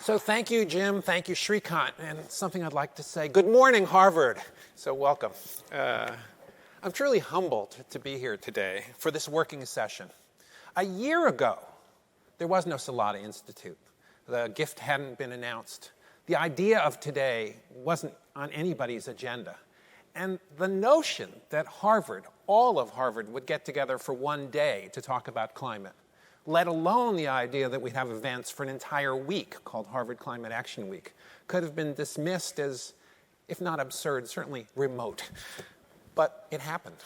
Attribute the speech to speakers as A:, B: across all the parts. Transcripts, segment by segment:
A: So thank you, Jim. Thank you, Shrikant. And something I'd like to say. Good morning, Harvard. So welcome. I'm truly humbled to be here today for this working session. A year ago, there was no Salata Institute. The gift hadn't been announced. The idea of today wasn't on anybody's agenda. And the notion that Harvard, all of Harvard, would get together for one day to talk about climate, let alone the idea that we'd have events for an entire week called Harvard Climate Action Week, could have been dismissed as, if not absurd, certainly remote. But it happened.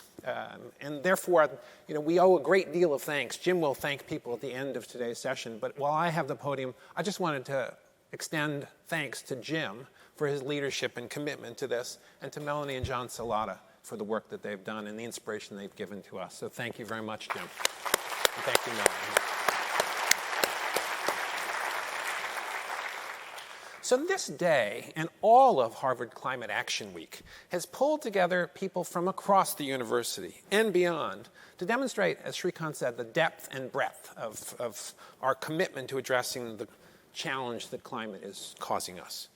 A: And therefore, we owe a great deal of thanks. Jim will thank people at the end of today's session. But while I have the podium, I just wanted to extend thanks to Jim for his leadership and commitment to this, and to Melanie and John Salata for the work that they've done and the inspiration they've given to us. So thank you very much, Jim. And thank you, Melanie. So this day, and all of Harvard Climate Action Week, has pulled together people from across the university and beyond to demonstrate, as Shrikant said, the depth and breadth of our commitment to addressing the challenge that climate is causing us.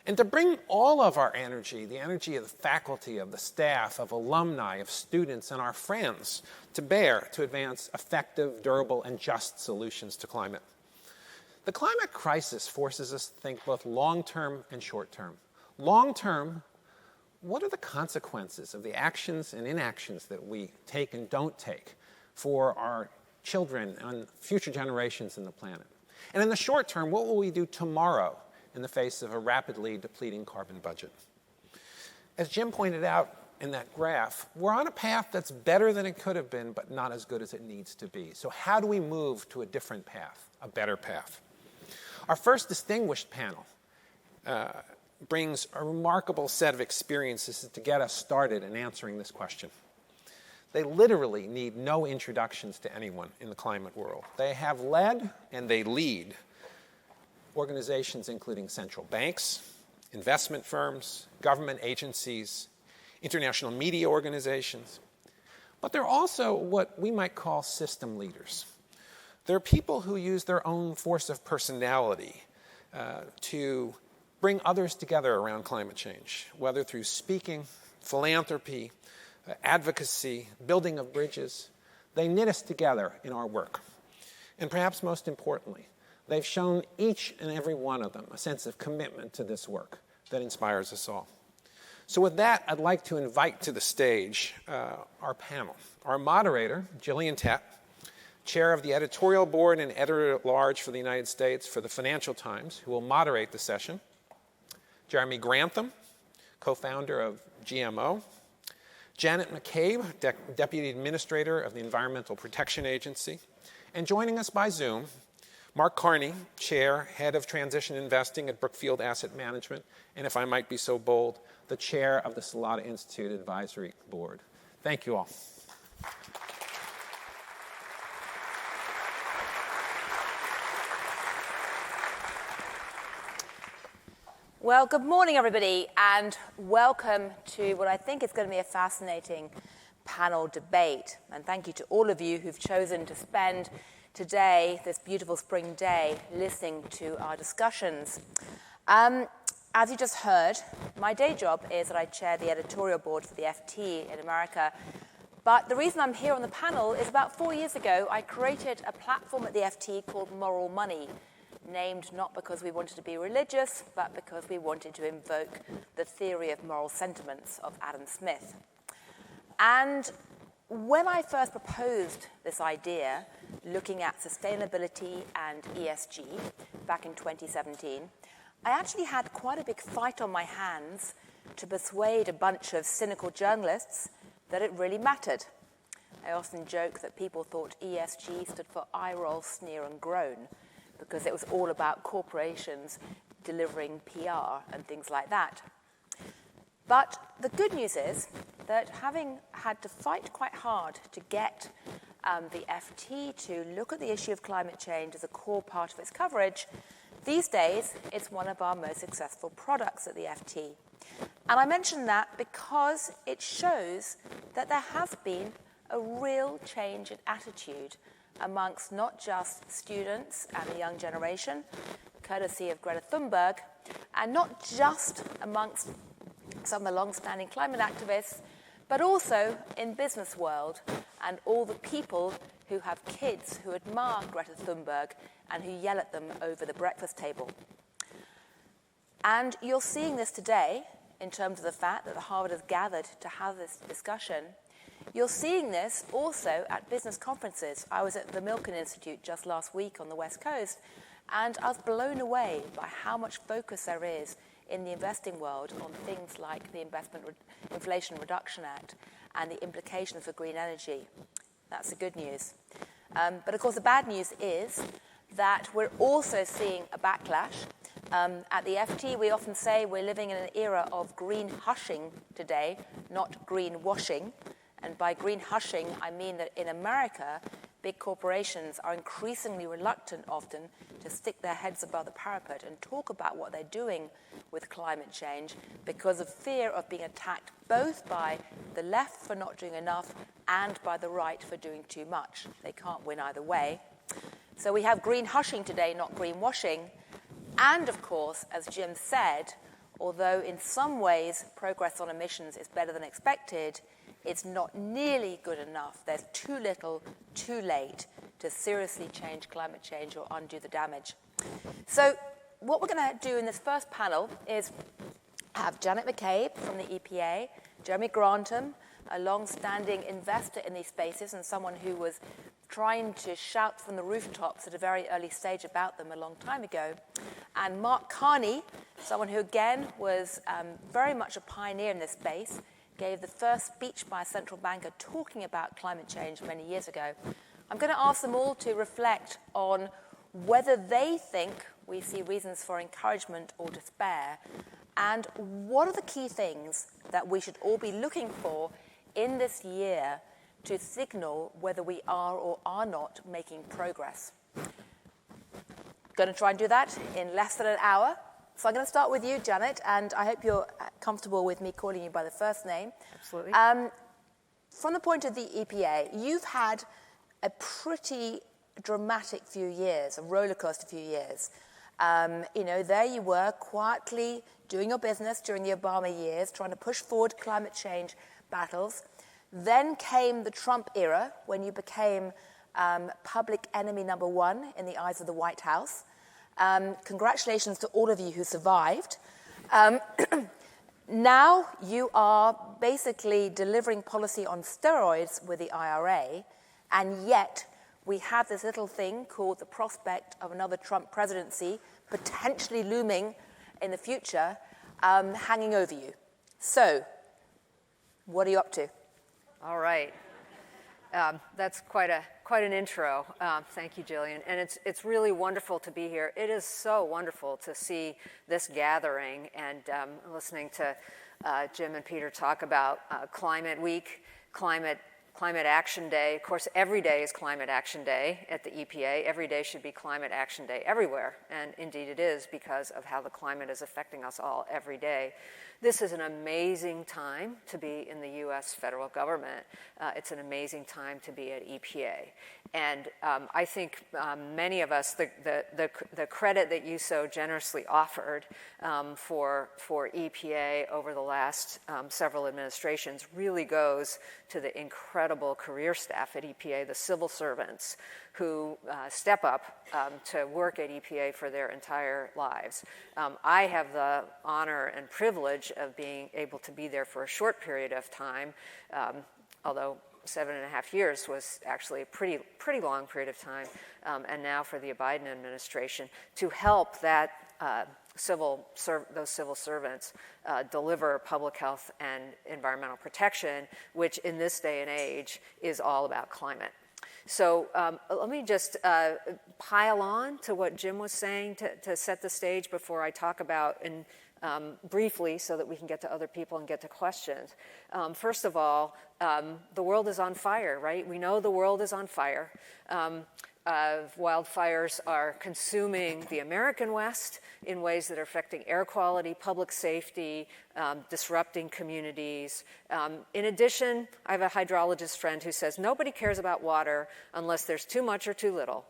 A: And to bring all of our energy, the energy of the faculty, of the staff, of alumni, of students, and our friends, to bear to advance effective, durable, and just solutions to climate. The climate crisis forces us to think both long-term and short-term. Long-term, what are the consequences of the actions and inactions that we take and don't take for our children and future generations in the planet? And in the short term, what will we do tomorrow in the face of a rapidly depleting carbon budget? As Jim pointed out in that graph, we're on a path that's better than it could have been, but not as good as it needs to be. So how do we move to a different path, a better path? Our first distinguished panel brings a remarkable set of experiences to get us started in answering this question. They literally need no introductions to anyone in the climate world. They have led and they lead organizations including central banks, investment firms, government agencies, international media organizations. But they're also what we might call system leaders. They're people who use their own force of personality to bring others together around climate change, whether through speaking, philanthropy, advocacy, building of bridges. They knit us together in our work. And perhaps most importantly, they've shown each and every one of them a sense of commitment to this work that inspires us all. So with that, I'd like to invite to the stage our panel. Our moderator, Gillian Tett, chair of the Editorial Board and Editor-at-Large for the United States for the Financial Times, who will moderate the session. Jeremy Grantham, co-founder of GMO. Janet McCabe, Deputy Administrator of the Environmental Protection Agency. And joining us by Zoom, Mark Carney, Chair, Head of Transition Investing at Brookfield Asset Management, and if I might be so bold, the Chair of the Salata Institute Advisory Board. Thank you all.
B: Well, good morning, everybody, and welcome to what I think is going to be a fascinating panel debate. And thank you to all of you who've chosen to spend today, this beautiful spring day, listening to our discussions. As you just heard, my day job is that I chair the editorial board for the FT in America. But the reason I'm here on the panel is about 4 years ago, I created a platform at the FT called Moral Money, named not because we wanted to be religious, but because we wanted to invoke the theory of moral sentiments of Adam Smith. And when I first proposed this idea, looking at sustainability and ESG back in 2017, I actually had quite a big fight on my hands to persuade a bunch of cynical journalists that it really mattered. I often joke that people thought ESG stood for eye roll, sneer, and groan, because it was all about corporations delivering PR and things like that. But the good news is that having had to fight quite hard to get the FT to look at the issue of climate change as a core part of its coverage, these days it's one of our most successful products at the FT. And I mention that because it shows that there has been a real change in attitude amongst not just students and the young generation, courtesy of Greta Thunberg, and not just amongst some of the long-standing climate activists, but also in business world and all the people who have kids who admire Greta Thunberg and who yell at them over the breakfast table. And you're seeing this today in terms of the fact that the Harvard has gathered to have this discussion. You're seeing this also at business conferences. I was at the Milken Institute just last week on the West Coast, and I was blown away by how much focus there is in the investing world on things like the Inflation Reduction Act and the implications for green energy. That's the good news. But of course, the bad news is that we're also seeing a backlash. At the FT, we often say we're living in an era of green hushing today, not green washing. And by green hushing, I mean that in America, big corporations are increasingly reluctant often to stick their heads above the parapet and talk about what they're doing with climate change because of fear of being attacked both by the left for not doing enough and by the right for doing too much. They can't win either way. So we have green hushing today, not green washing. And of course, as Jim said, although in some ways progress on emissions is better than expected, it's not nearly good enough. There's too little, too late to seriously change climate change or undo the damage. So what we're going to do in this first panel is have Janet McCabe from the EPA, Jeremy Grantham, a long-standing investor in these spaces and someone who was trying to shout from the rooftops at a very early stage about them a long time ago, and Mark Carney, someone who again was very much a pioneer in this space, gave the first speech by a central banker talking about climate change many years ago. I'm going to ask them all to reflect on whether they think we see reasons for encouragement or despair, and what are the key things that we should all be looking for in this year to signal whether we are or are not making progress. Going to try and do that in less than an hour. So I'm going to start with you, Janet, and I hope you're comfortable with me calling you by the first name.
C: Absolutely.
B: From the point of the EPA, you've had a pretty dramatic few years, a roller coaster few years. There you were quietly doing your business during the Obama years, trying to push forward climate change battles. Then came the Trump era, when you became public enemy number one in the eyes of the White House. Congratulations to all of you who survived. Now you are basically delivering policy on steroids with the IRA, and yet we have this little thing called the prospect of another Trump presidency potentially looming in the future, hanging over you. So, what are you up to?
C: All right. That's quite an intro. Thank you, Gillian. And it's really wonderful to be here. It is so wonderful to see this gathering and listening to Jim and Peter talk about Climate Week, Climate Action Day. Of course, every day is Climate Action Day at the EPA. Every day should be Climate Action Day everywhere. And indeed it is, because of how the climate is affecting us all every day. This is an amazing time to be in the U.S. federal government. It's an amazing time to be at EPA. And I think many of us, the credit that you so generously offered for EPA over the last several administrations really goes to the incredible career staff at EPA, the civil servants who step up to work at EPA for their entire lives. I have the honor and privilege of being able to be there for a short period of time, although 7.5 years was actually a pretty long period of time, and now for the Biden administration, to help that those civil servants deliver public health and environmental protection, which in this day and age is all about climate. So let me just pile on to what Jim was saying to set the stage before I talk about, briefly, so that we can get to other people and get to questions. First of all, the world is on fire, right? We know the world is on fire. Wildfires are consuming the American West in ways that are affecting air quality, public safety, disrupting communities. In addition, I have a hydrologist friend who says nobody cares about water unless there's too much or too little.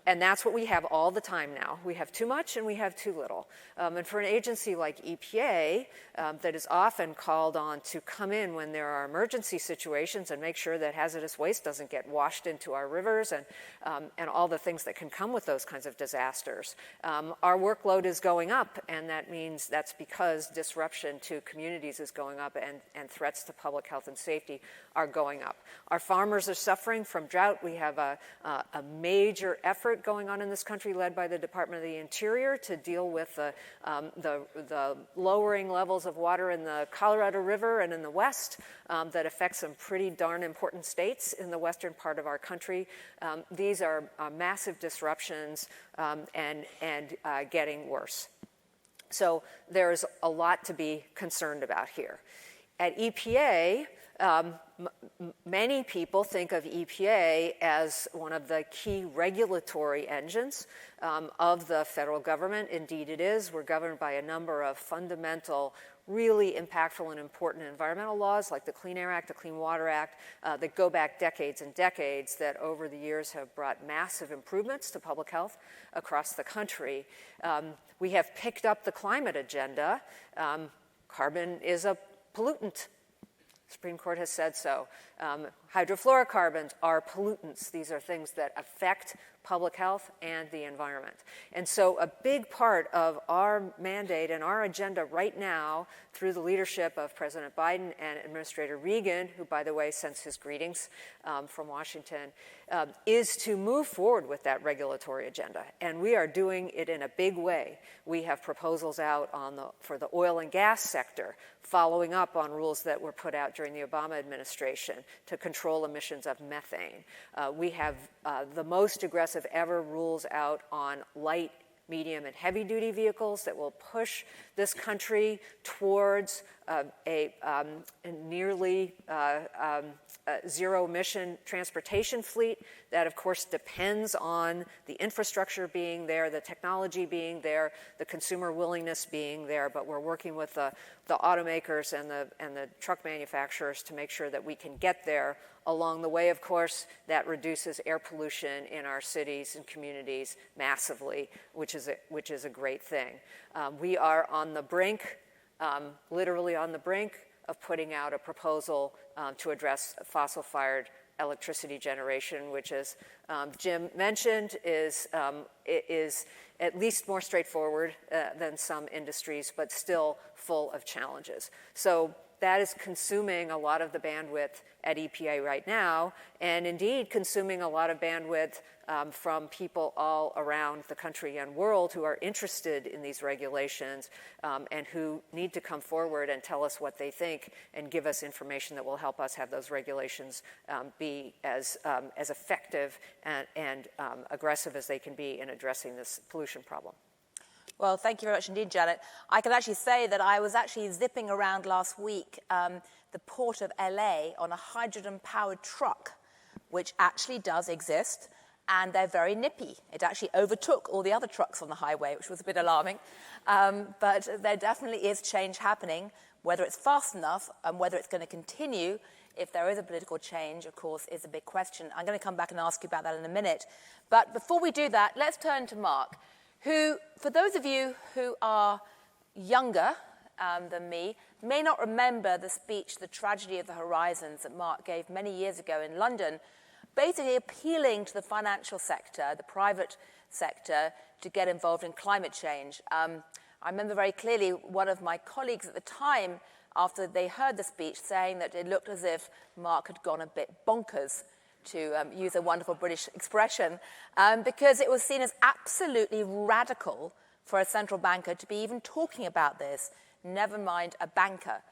C: And that's what we have all the time now. We have too much and we have too little. And for an agency like EPA that is often called on to come in when there are emergency situations and make sure that hazardous waste doesn't get washed into our rivers and all the things that can come with those kinds of disasters, our workload is going up, and that means that's because disruption to communities is going up and threats to public health and safety are going up. Our farmers are suffering from drought. We have a major effort going on in this country led by the Department of the Interior to deal with the lowering levels of water in the Colorado River and in the West that affect some pretty darn important states in the western part of our country. These are massive disruptions and getting worse. So there's a lot to be concerned about here. At EPA, many people think of EPA as one of the key regulatory engines of the federal government. Indeed it is. We're governed by a number of fundamental, really impactful and important environmental laws like the Clean Air Act, the Clean Water Act, that go back decades and decades, that over the years have brought massive improvements to public health across the country. We have picked up the climate agenda. Carbon is a pollutant. Supreme Court has said so. Hydrofluorocarbons are pollutants. These are things that affect public health and the environment. And so a big part of our mandate and our agenda right now, through the leadership of President Biden and Administrator Regan, who, by the way, sends his greetings from Washington, is to move forward with that regulatory agenda. And we are doing it in a big way. We have proposals out for the oil and gas sector, following up on rules that were put out during the Obama administration to control emissions of methane. We have the most aggressive ever rules out on light, medium, and heavy-duty vehicles that will push this country towards a nearly zero-emission transportation fleet that, of course, depends on the infrastructure being there, the technology being there, the consumer willingness being there. But we're working with the automakers and the truck manufacturers to make sure that we can get there. Along the way, of course, that reduces air pollution in our cities and communities massively, which is a great thing. We are on the brink, literally on the brink, of putting out a proposal to address fossil-fired electricity generation, which, as Jim mentioned, is at least more straightforward than some industries, but still full of challenges. So that is consuming a lot of the bandwidth at EPA right now, and indeed consuming a lot of bandwidth from people all around the country and world who are interested in these regulations and who need to come forward and tell us what they think and give us information that will help us have those regulations be as effective and aggressive as they can be in addressing this pollution problem.
B: Well, thank you very much indeed, Janet. I can actually say that I was actually zipping around last week the port of LA on a hydrogen-powered truck, which actually does exist, and they're very nippy. It actually overtook all the other trucks on the highway, which was a bit alarming. But there definitely is change happening. Whether it's fast enough and whether it's going to continue, if there is a political change, of course, is a big question. I'm going to come back and ask you about that in a minute. But before we do that, let's turn to Mark, who, for those of you who are younger than me, may not remember the speech, The Tragedy of the Horizons, that Mark gave many years ago in London, basically appealing to the financial sector, the private sector, to get involved in climate change. I remember very clearly one of my colleagues at the time, after they heard the speech, saying that it looked as if Mark had gone a bit bonkers, to use a wonderful British expression, because it was seen as absolutely radical for a central banker to be even talking about this, never mind a banker.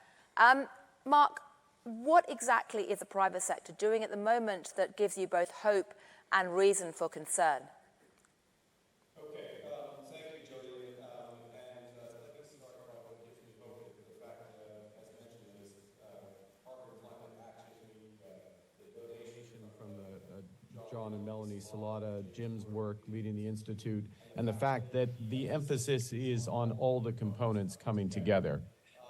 B: Mark, what exactly is the private sector doing at the moment that gives you both hope and reason for concern?
D: Okay, thank you, Gillian. And let me start off what gives me hope is the fact that, as mentioned, this carbon climate
E: John and Melanie Salata, Jim's work leading the Institute, and the fact that the emphasis is on all the components coming together.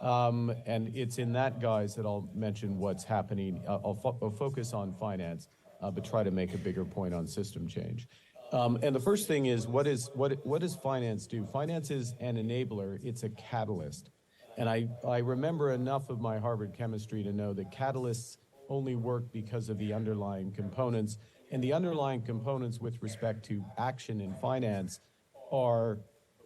E: And it's in that, guise, that I'll mention what's happening. I'll focus on finance, but try to make a bigger point on system change. And the first thing is, what does finance do? Finance is an enabler. It's a catalyst. And I remember enough of my Harvard chemistry to know that catalysts only work because of the underlying components. And the underlying components with respect to action in finance are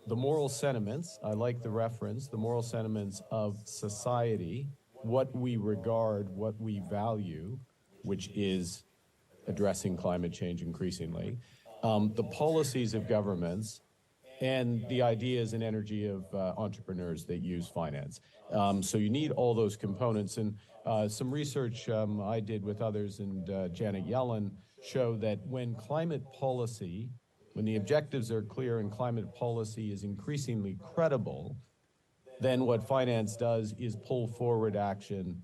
E: the moral sentiments. I like the reference, the moral sentiments of society, what we regard, what we value, which is addressing climate change increasingly, the policies of governments, and the ideas and energy of entrepreneurs that use finance. So you need all those components. And some research I did with others and Janet Yellen show that when climate policy, when the objectives are clear and climate policy is increasingly credible, then what finance does is pull forward action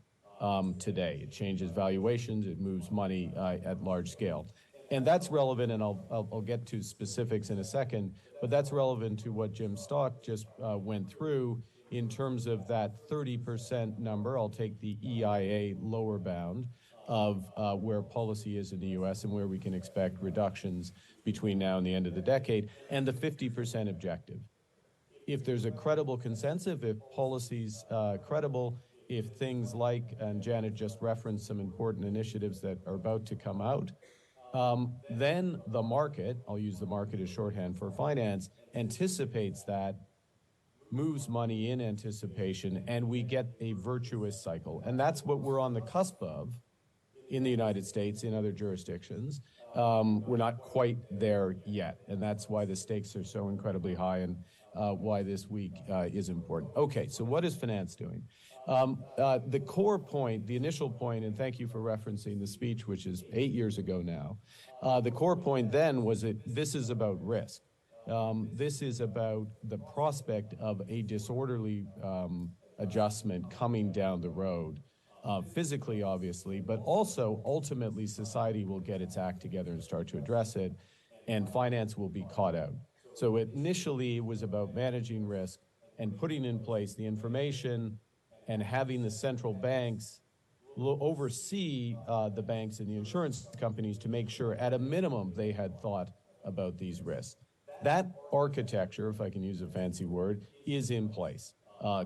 E: today. It changes valuations, it moves money at large scale. And that's relevant, and I'll get to specifics in a second, but that's relevant to what Jim Stock just went through in terms of that 30% number. I'll take the EIA lower bound of where policy is in the US and where we can expect reductions between now and the end of the decade, and the 50% objective. If there's a credible consensus, if policy's credible, if things like, and Janet just referenced some important initiatives that are about to come out, then the market, I'll use the market as shorthand for finance, anticipates that, moves money in anticipation, and we get a virtuous cycle. And that's what we're on the cusp of in the United States, in other jurisdictions. We're not quite there yet, and that's why the stakes are so incredibly high and why this week is important. Okay, so what is finance doing? The core point, the initial point, and thank you for referencing the speech, which is 8 years ago now, the core point then was that this is about risk. This is about the prospect of a disorderly adjustment coming down the road. Physically, obviously, but also ultimately society will get its act together and start to address it, and finance will be caught out. So initially it was about managing risk and putting in place the information and having the central banks oversee the banks and the insurance companies to make sure at a minimum they had thought about these risks. That architecture, if I can use a fancy word, is in place.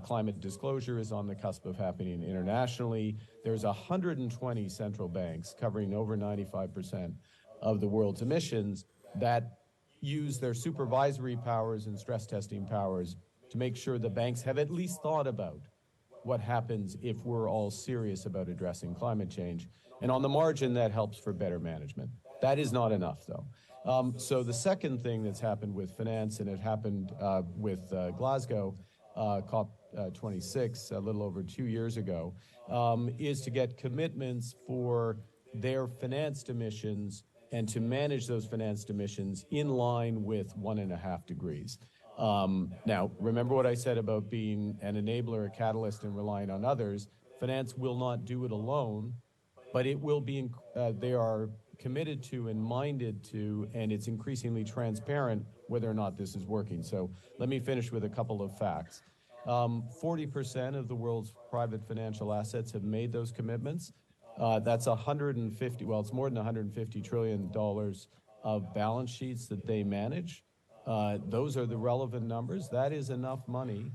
E: Climate disclosure is on the cusp of happening internationally. There's 120 central banks covering over 95% of the world's emissions that use their supervisory powers and stress testing powers to make sure the banks have at least thought about what happens if we're all serious about addressing climate change. And on the margin, that helps for better management. That is not enough, though. So the second thing that's happened with finance, and it happened with Glasgow, COP26 a little over 2 years ago, is to get commitments for their financed emissions and to manage those financed emissions in line with 1.5 degrees. Now, remember what I said about being an enabler, a catalyst, and relying on others. Finance will not do it alone, but it will be, they are committed to and minded to, and it's increasingly transparent whether or not this is working. So let me finish with a couple of facts. 40% of the world's private financial assets have made those commitments. That's 150, well, it's more than $150 trillion of balance sheets that they manage. Those are the relevant numbers. That is enough money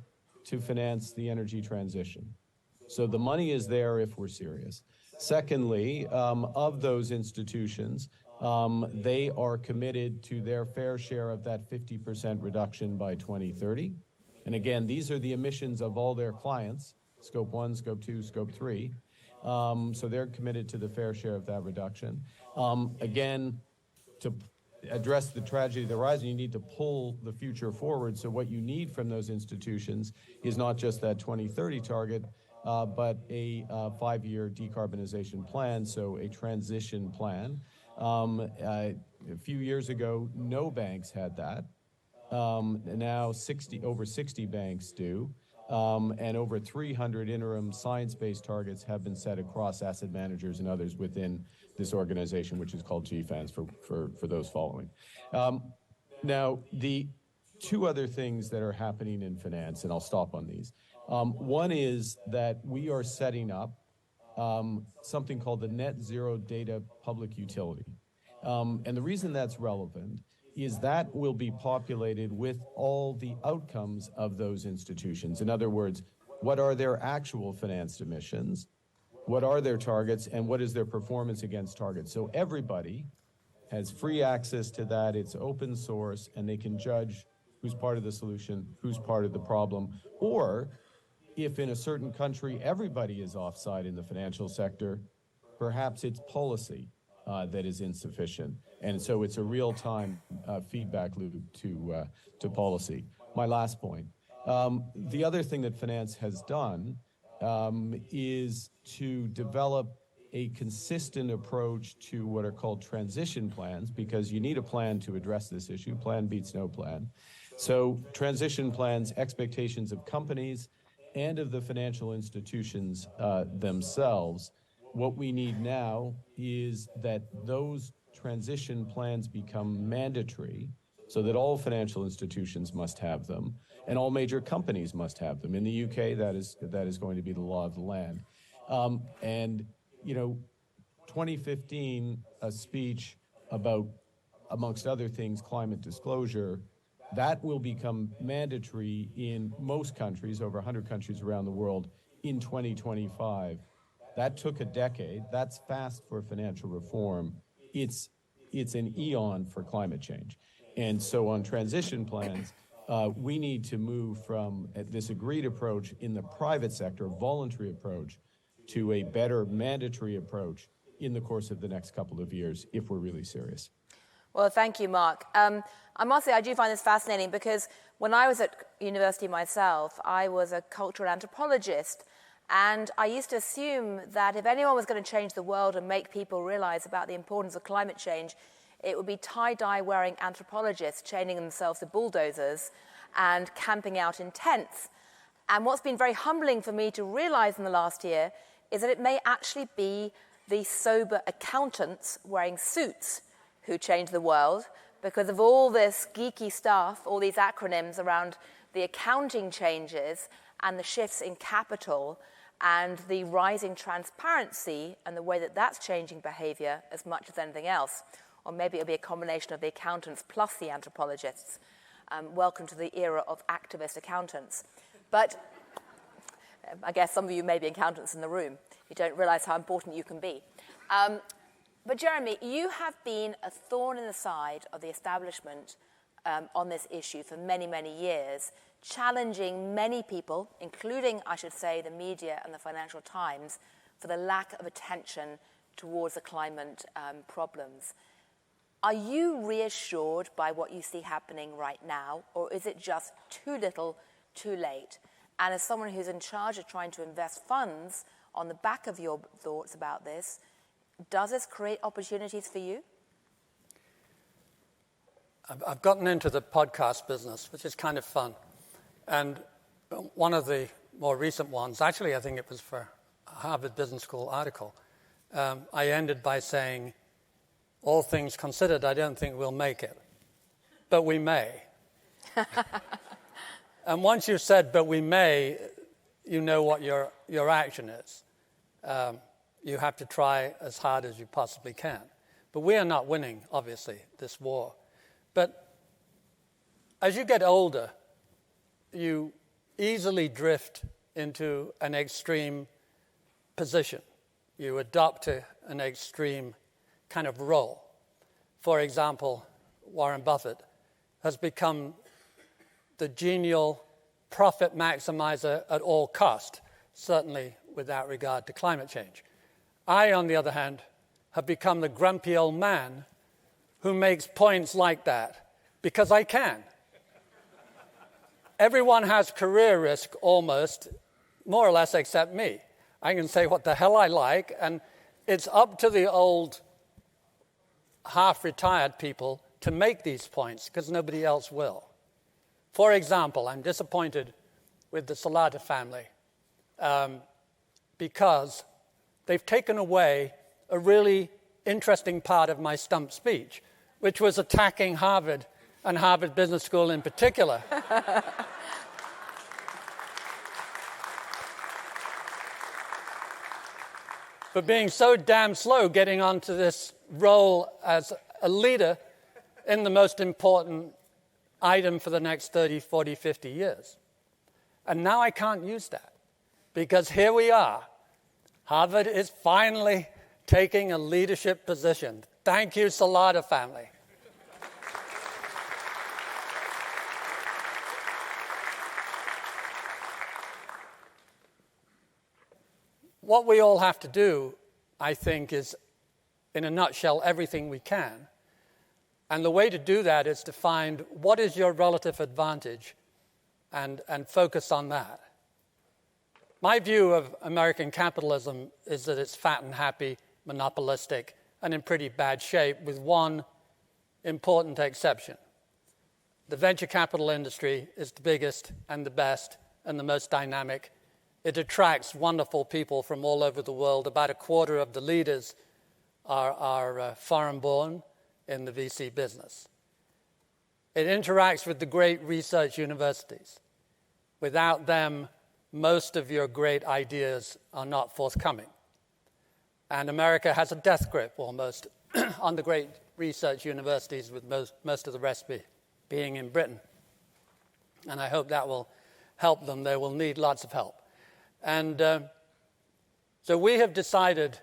E: to finance the energy transition. So the money is there if we're serious. Secondly, of those institutions, they are committed to their fair share of that 50% reduction by 2030. And again, these are the emissions of all their clients, Scope 1, Scope 2, Scope 3. So they're committed to the fair share of that reduction. Again, to address the tragedy of the horizon, you need to pull the future forward. So what you need from those institutions is not just that 2030 target, but a 5-year decarbonization plan, so a transition plan. A few years ago, no banks had that. Now over 60 banks do. and over 300 interim science-based targets have been set across asset managers and others within this organization, which is called GFANZ for those following. Now, the two other things that are happening in finance, and I'll stop on these. One is that we are setting up something called the Net Zero Data Public Utility. And the reason that's relevant is that will be populated with all the outcomes of those institutions. In other words, what are their actual financed emissions? What are their targets? And what is their performance against targets? So everybody has free access to that. It's open source, and they can judge who's part of the solution, who's part of the problem. Or if in a certain country everybody is offside in the financial sector, perhaps it's policy that is insufficient. And so it's a real-time feedback loop to policy. My last point. The other thing that finance has done is to develop a consistent approach to what are called transition plans, because you need a plan to address this issue. Plan beats no plan. So transition plans, expectations of companies and of the financial institutions themselves. What we need now is that those transition plans become mandatory so that all financial institutions must have them and all major companies must have them. In the UK, that is going to be the law of the land. And, you know, 2015, a speech about, amongst other things, climate disclosure, that will become mandatory in most countries, over 100 countries around the world, in 2025. That took a decade. That's fast for financial reform. It's an eon for climate change. And so on transition plans, we need to move from this agreed approach in the private sector, voluntary approach, to a better mandatory approach in the course of the next couple of years, if we're really serious.
B: Well, thank you, Mark. I must say, I do find this fascinating because when I was at university myself, I was a cultural anthropologist. And I used to assume that if anyone was going to change the world and make people realize about the importance of climate change, it would be tie-dye wearing anthropologists chaining themselves to bulldozers and camping out in tents. And what's been very humbling for me to realize in the last year is that it may actually be the sober accountants wearing suits who change the world because of all this geeky stuff, all these acronyms around the accounting changes and the shifts in capital and the rising transparency and the way that that's changing behavior as much as anything else. Or maybe it'll be a combination of the accountants plus the anthropologists. Welcome to the era of activist accountants. But I guess some of you may be accountants in the room. You don't realize how important you can be. But Jeremy, you have been a thorn in the side of the establishment on this issue for many, many years, challenging many people, including, I should say, the media and the Financial Times, for the lack of attention towards the climate problems. Are you reassured by what you see happening right now, or is it just too little, too late? And as someone who's in charge of trying to invest funds on the back of your thoughts about this, does this create opportunities for you?
F: I've gotten into the podcast business, which is kind of fun. And one of the more recent ones, actually I think it was for a Harvard Business School article, I ended by saying, all things considered, I don't think we'll make it, but we may. And once you've said, but we may, you know what your action is. You have to try as hard as you possibly can. But we are not winning, obviously, this war. But as you get older, you easily drift into an extreme position. You adopt an extreme kind of role. For example, Warren Buffett has become the genial profit maximizer at all cost, certainly without regard to climate change. I, on the other hand, have become the grumpy old man who makes points like that because I can. Everyone has career risk almost, more or less, except me. I can say what the hell I like, and it's up to the old half-retired people to make these points because nobody else will. For example, I'm disappointed with the Salata family because they've taken away a really interesting part of my stump speech, which was attacking Harvard and Harvard Business School in particular. For being so damn slow getting onto this role as a leader in the most important item for the next 30, 40, 50 years. And now I can't use that because here we are. Harvard is finally taking a leadership position. Thank you, Salata family. What we all have to do, I think, is, in a nutshell, everything we can. And the way to do that is to find what is your relative advantage and focus on that. My view of American capitalism is that it's fat and happy, monopolistic, and in pretty bad shape, with one important exception. The venture capital industry is the biggest and the best and the most dynamic. It attracts wonderful people from all over the world. About a quarter of the leaders are foreign-born in the VC business. It interacts with the great research universities. Without them, most of your great ideas are not forthcoming. And America has a death grip almost on the great research universities, with most of the rest being in Britain. And I hope that will help them. They will need lots of help. And so we have decided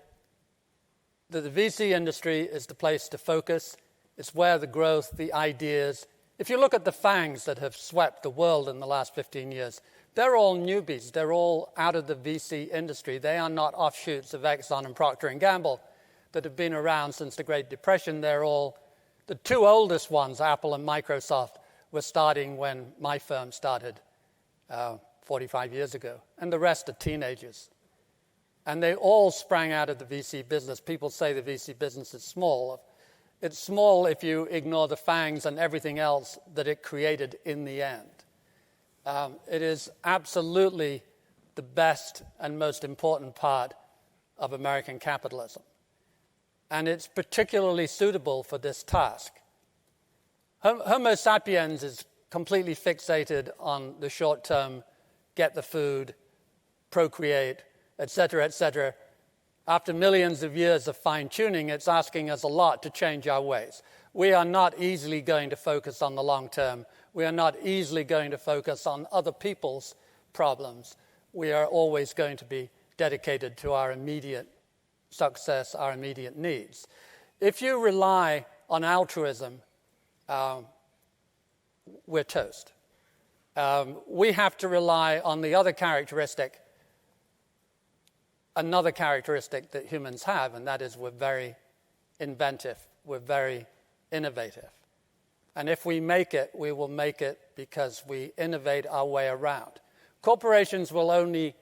F: that the VC industry is the place to focus. It's where the growth, the ideas. If you look at the FANGs that have swept the world in the last 15 years, they're all newbies. They're all out of the VC industry. They are not offshoots of Exxon and Procter & Gamble that have been around since the Great Depression. They're all, the two oldest ones, Apple and Microsoft, were starting when my firm started 45 years ago, and the rest are teenagers. And they all sprang out of the VC business. People say the VC business is small. It's small if you ignore the FANGs and everything else that it created in the end. It is absolutely the best and most important part of American capitalism. And it's particularly suitable for this task. Homo sapiens is completely fixated on the short-term, get the food, procreate, etc., etc. After millions of years of fine-tuning, it's asking us a lot to change our ways. We are not easily going to focus on the long term. We are not easily going to focus on other people's problems. We are always going to be dedicated to our immediate success, our immediate needs. If you rely on altruism, we're toast. We have to rely on the other characteristic, another characteristic that humans have, and that is we're very inventive, we're very innovative. And if we make it, we will make it because we innovate our way around. Corporations will only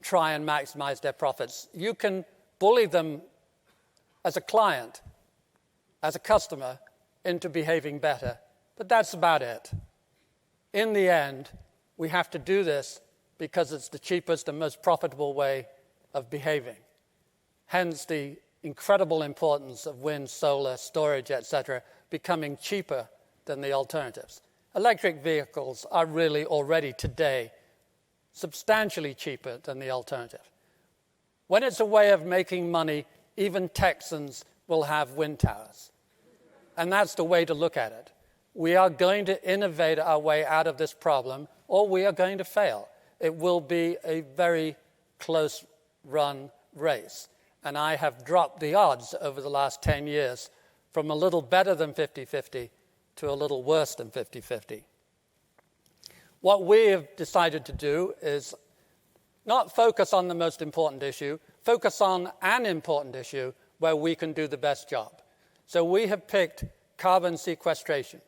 F: try and maximize their profits. You can bully them as a client, as a customer, into behaving better, but that's about it. In the end, we have to do this because it's the cheapest and most profitable way of behaving. Hence the incredible importance of wind, solar, storage, etc., becoming cheaper than the alternatives. Electric vehicles are really already today substantially cheaper than the alternative. When it's a way of making money, even Texans will have wind towers. And that's the way to look at it. We are going to innovate our way out of this problem, or we are going to fail. It will be a very close-run race. And I have dropped the odds over the last 10 years from a little better than 50-50 to a little worse than 50-50. What we have decided to do is not focus on the most important issue, focus on an important issue where we can do the best job. So we have picked carbon sequestration,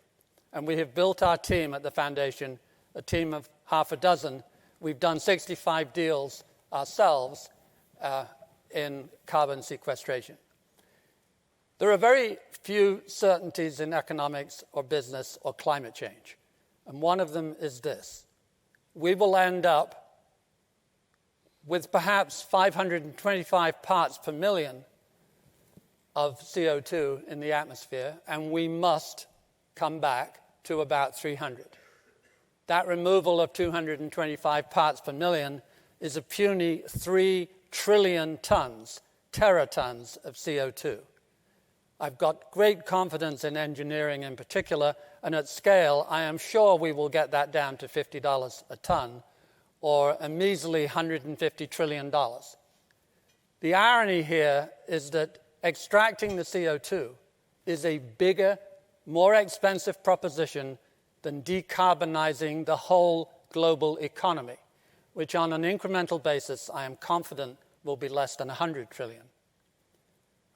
F: and we have built our team at the foundation, a team of half a dozen. We've done 65 deals ourselves in carbon sequestration. There are very few certainties in economics or business or climate change, and one of them is this. we will end up with perhaps 525 parts per million of CO2 in the atmosphere, and we must come back to about 300. That removal of 225 parts per million is a puny 3 trillion tons, teratons of CO2. I've got great confidence in engineering in particular, and at scale, I am sure we will get that down to $50 a ton, or a measly $150 trillion. The irony here is that extracting the CO2 is a bigger, more expensive proposition than decarbonizing the whole global economy, which on an incremental basis, I am confident will be less than 100 trillion.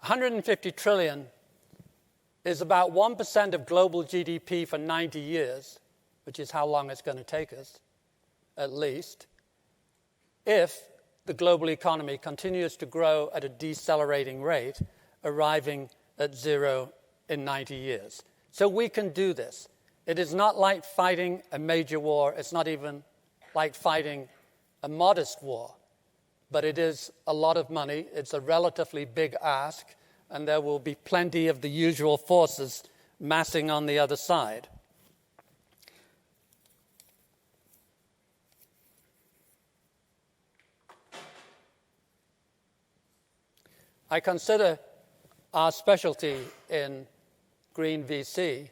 F: 150 trillion is about 1% of global GDP for 90 years, which is how long it's going to take us, at least, if the global economy continues to grow at a decelerating rate, arriving at zero in 90 years. So we can do this. It is not like fighting a major war. It's not even like fighting a modest war. But it is a lot of money. It's a relatively big ask, and there will be plenty of the usual forces massing on the other side. I consider our specialty in green VC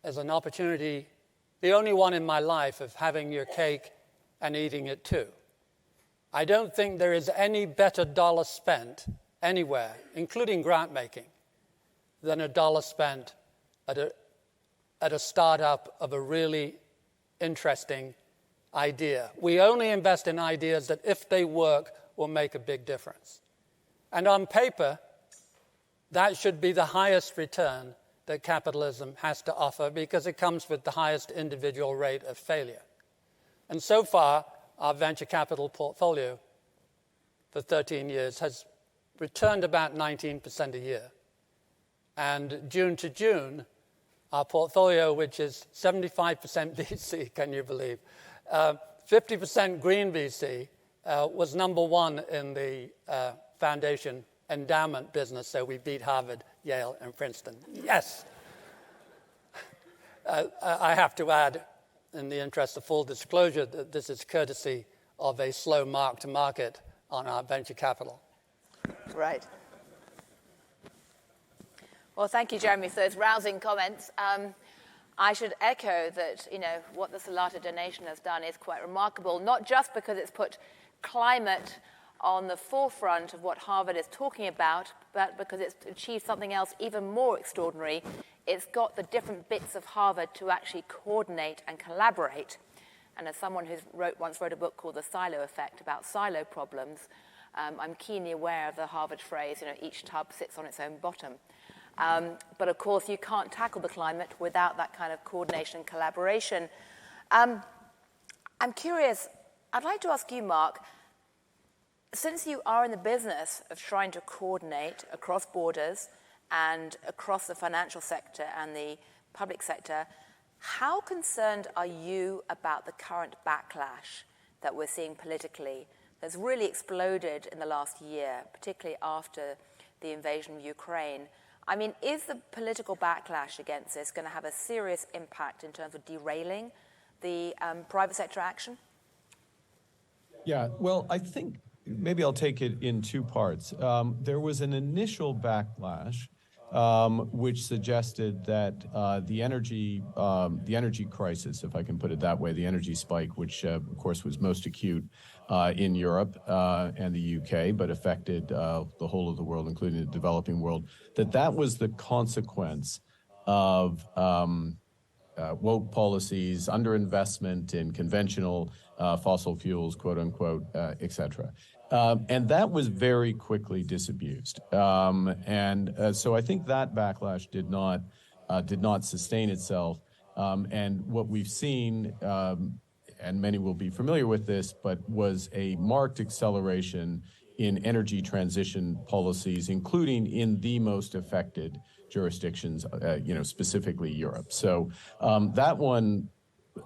F: as an opportunity, the only one in my life, of having your cake and eating it too. I don't think there is any better dollar spent anywhere, including grant making, than a dollar spent at a startup of a really interesting idea. We only invest in ideas that, if they work, will make a big difference. And on paper, that should be the highest return that capitalism has to offer, because it comes with the highest individual rate of failure. And so far, our venture capital portfolio for 13 years has returned about 19% a year. And June to June, our portfolio, which is 75% VC, can you believe, 50% green VC, was number one in the foundation endowment business, so we beat Harvard, Yale, and Princeton. Yes! I have to add, in the interest of full disclosure, that this is courtesy of a slow mark to market on our venture capital.
B: Right. Well, thank you, Jeremy, for those rousing comments. I should echo that, what the Salata donation has done is quite remarkable, not just because it's put climate on the forefront of what Harvard is talking about, but because it's achieved something else even more extraordinary. It's got the different bits of Harvard to actually coordinate and collaborate. And as someone who once wrote a book called The Silo Effect about silo problems, I'm keenly aware of the Harvard phrase, each tub sits on its own bottom. But of course, you can't tackle the climate without that kind of coordination and collaboration. I'm curious, I'd like to ask you, Mark, since you are in the business of trying to coordinate across borders and across the financial sector and the public sector, how concerned are you about the current backlash that we're seeing politically that's really exploded in the last year, particularly after the invasion of Ukraine? I mean, is the political backlash against this going to have a serious impact in terms of derailing the private sector action?
E: Yeah, well, I think maybe I'll take it in two parts. There was an initial backlash which suggested that the energy crisis, if I can put it that way, the energy spike, which of course was most acute in Europe and the UK, but affected the whole of the world, including the developing world, that was the consequence of woke policies, underinvestment in conventional fossil fuels, quote unquote, et cetera. And that was very quickly disabused. So I think that backlash did not sustain itself. And what we've seen, and many will be familiar with this, but was a marked acceleration in energy transition policies, including in the most affected jurisdictions, specifically Europe. So that one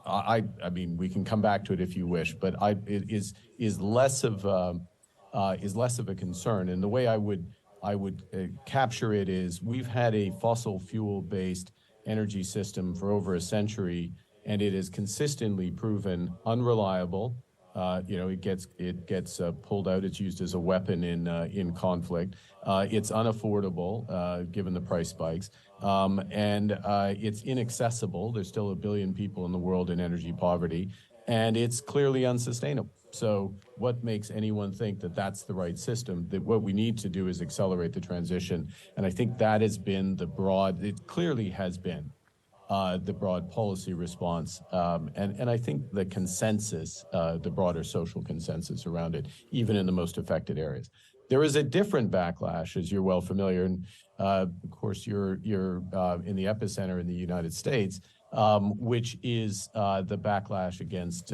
E: I mean, we can come back to it if you wish, but it is less of a concern. And the way I would capture it is we've had a fossil fuel-based energy system for over a century, and it is consistently proven unreliable. It gets pulled out. It's used as a weapon in conflict. It's unaffordable given the price spikes, and it's inaccessible. There's still 1 billion people in the world in energy poverty, and it's clearly unsustainable. So what makes anyone think that that's the right system? That what we need to do is accelerate the transition, and I think that has been it clearly has been the broad policy response, and I think the consensus, the broader social consensus around it, even in the most affected areas. There is a different backlash, as you're well familiar, and of course you're in the epicenter in the United States, which is the backlash against,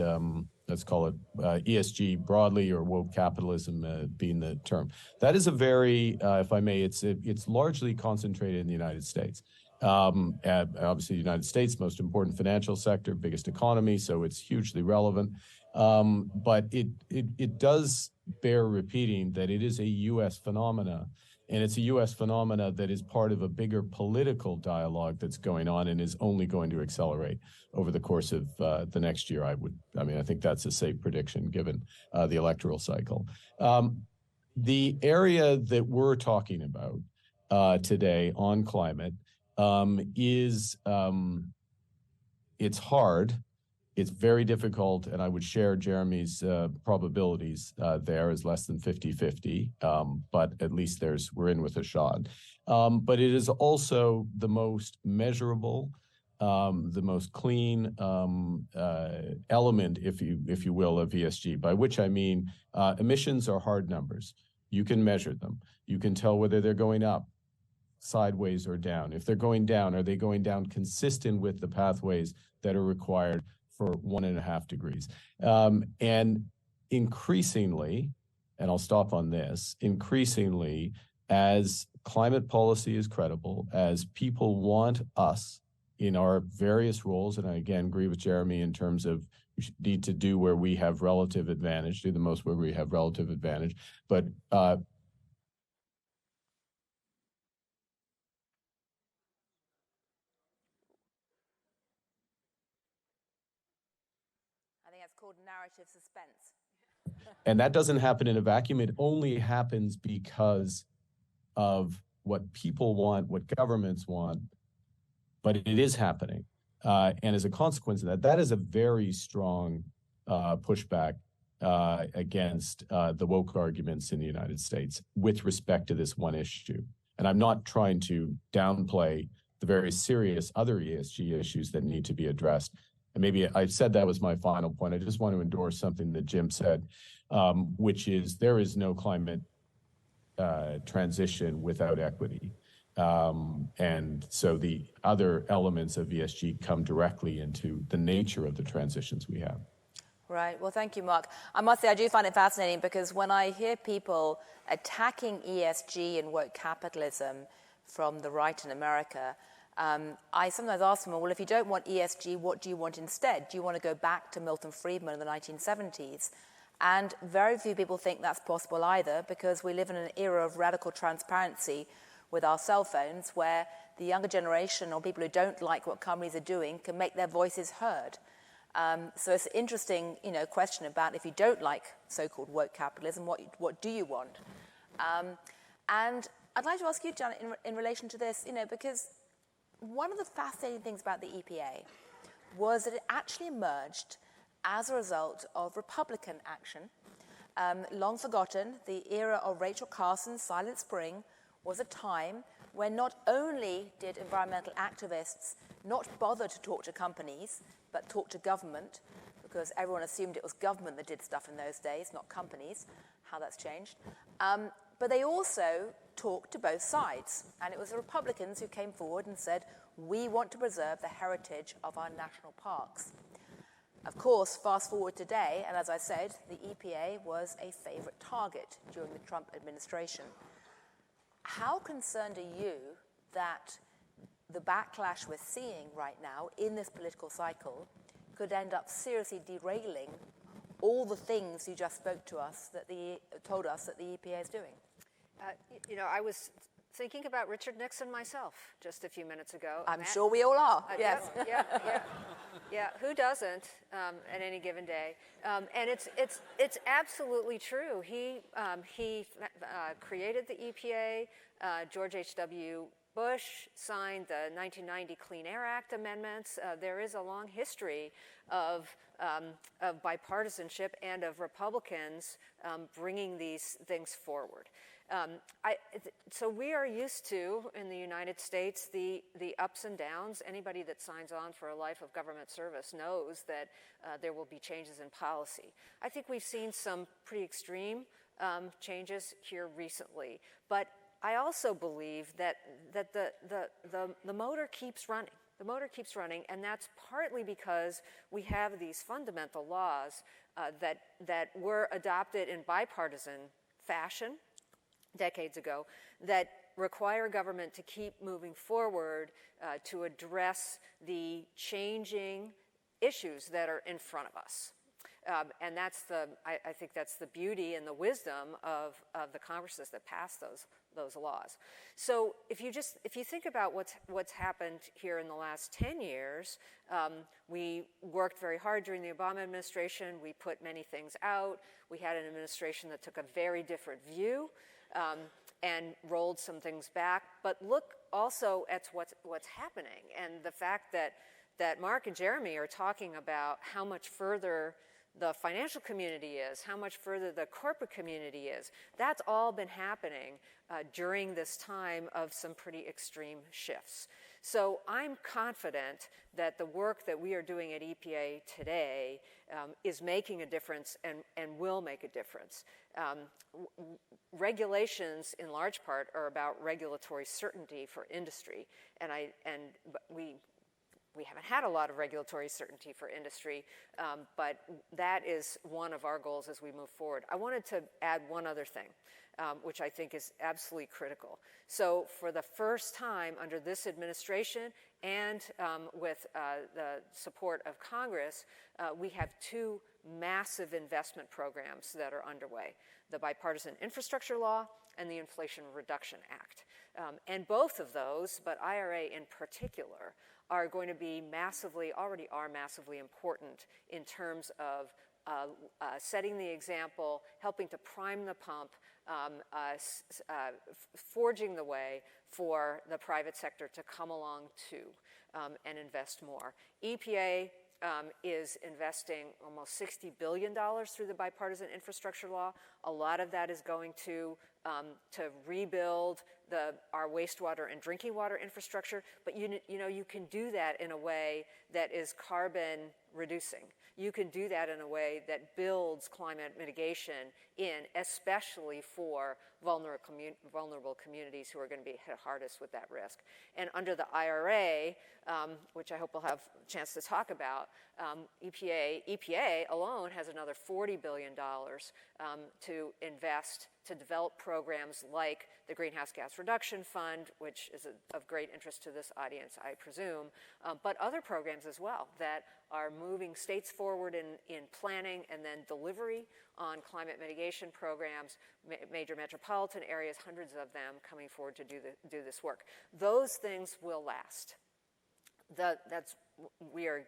E: let's call it ESG broadly, or woke capitalism being the term. That is a very, if I may, it's largely concentrated in the United States. Obviously, the United States, most important financial sector, biggest economy, so it's hugely relevant. But it does bear repeating that it is a U.S. phenomena, and it's a U.S. phenomena that is part of a bigger political dialogue that's going on and is only going to accelerate over the course of the next year. I think that's a safe prediction given the electoral cycle. The area that we're talking about today on climate is it's hard, it's very difficult, and I would share Jeremy's probabilities there is less than 50-50, but at least we're in with a shot. But it is also the most measurable, the most clean element, if you will, of ESG, by which I mean emissions are hard numbers. You can measure them. You can tell whether they're going up, sideways, or down. If they're going down, are they going down consistent with the pathways that are required for 1.5 degrees? And increasingly, and I'll stop on this, increasingly, as climate policy is credible, as people want us in our various roles, and I again agree with Jeremy in terms of we need to do where we have relative advantage, do the most where we have relative advantage, but
B: called narrative suspense.
E: And that doesn't happen in a vacuum. It only happens because of what people want, what governments want, but it is happening. And as a consequence of that, that is a very strong pushback against the woke arguments in the United States with respect to this one issue. And I'm not trying to downplay the very serious other ESG issues that need to be addressed. And maybe I said that was my final point. I just want to endorse something that Jim said, which is there is no climate transition without equity. And so the other elements of ESG come directly into the nature of the transitions we have.
B: Right. Well, thank you, Mark. I must say I do find it fascinating because when I hear people attacking ESG and woke capitalism from the right in America, I sometimes ask them, well, if you don't want ESG, what do you want instead? Do you want to go back to Milton Friedman in the 1970s? And very few people think that's possible either, because we live in an era of radical transparency with our cell phones, where the younger generation or people who don't like what companies are doing can make their voices heard. So it's an interesting, question about if you don't like so-called woke capitalism, what do you want? And I'd like to ask you, Janet, in relation to this, because one of the fascinating things about the EPA was that it actually emerged as a result of Republican action. Long forgotten, the era of Rachel Carson's Silent Spring was a time when not only did environmental activists not bother to talk to companies, but talk to government, because everyone assumed it was government that did stuff in those days, not companies, how that's changed. But they also talked to both sides. And it was the Republicans who came forward and said, we want to preserve the heritage of our national parks. Of course, fast forward today, and as I said, the EPA was a favorite target during the Trump administration. How concerned are you that the backlash we're seeing right now in this political cycle could end up seriously derailing all the things you just told us that the EPA is doing?
C: I was thinking about Richard Nixon myself just a few minutes ago.
B: I'm sure we all are, yes.
C: Yeah, who doesn't at any given day? And it's absolutely true. He created the EPA. George H.W. Bush signed the 1990 Clean Air Act amendments. There is a long history of bipartisanship and of Republicans bringing these things forward. So we are used to, in the United States, the ups and downs. Anybody that signs on for a life of government service knows that there will be changes in policy. I think we've seen some pretty extreme changes here recently, but I also believe that the motor keeps running. The motor keeps running, and that's partly because we have these fundamental laws that were adopted in bipartisan fashion decades ago that require government to keep moving forward to address the changing issues that are in front of us. And I think that's the beauty and the wisdom of the Congresses that passed those laws. So if you think about what's happened here in the last 10 years, we worked very hard during the Obama administration. We put many things out. We had an administration that took a very different view and rolled some things back. But look also at what's happening, and the fact that Mark and Jeremy are talking about how much further the financial community is, how much further the corporate community is. That's all been happening during this time of some pretty extreme shifts. So I'm confident that the work that we are doing at EPA today is making a difference and will make a difference. Regulations, in large part, are about regulatory certainty for industry, but we haven't had a lot of regulatory certainty for industry, but that is one of our goals as we move forward. I wanted to add one other thing, which I think is absolutely critical. So for the first time under this administration and with the support of Congress, we have two massive investment programs that are underway: the Bipartisan Infrastructure Law and the Inflation Reduction Act. And both of those, but IRA in particular, are going to be already are massively important in terms of setting the example, helping to prime the pump, forging the way for the private sector to come along too and invest more. EPA is investing almost $60 billion through the Bipartisan Infrastructure Law. A lot of that is going to rebuild our wastewater and drinking water infrastructure, but you can do that in a way that is carbon reducing. You can do that in a way that builds climate mitigation in, especially for vulnerable communities who are going to be hit hardest with that risk. And under the IRA, which I hope we'll have a chance to talk about, EPA alone has another $40 billion to invest to develop programs like the Greenhouse Gas Reduction Fund, which is of great interest to this audience, I presume, but other programs as well that are moving states forward in planning and then delivery on climate mitigation programs, major metropolitan areas, hundreds of them coming forward to do this work. Those things will last. We are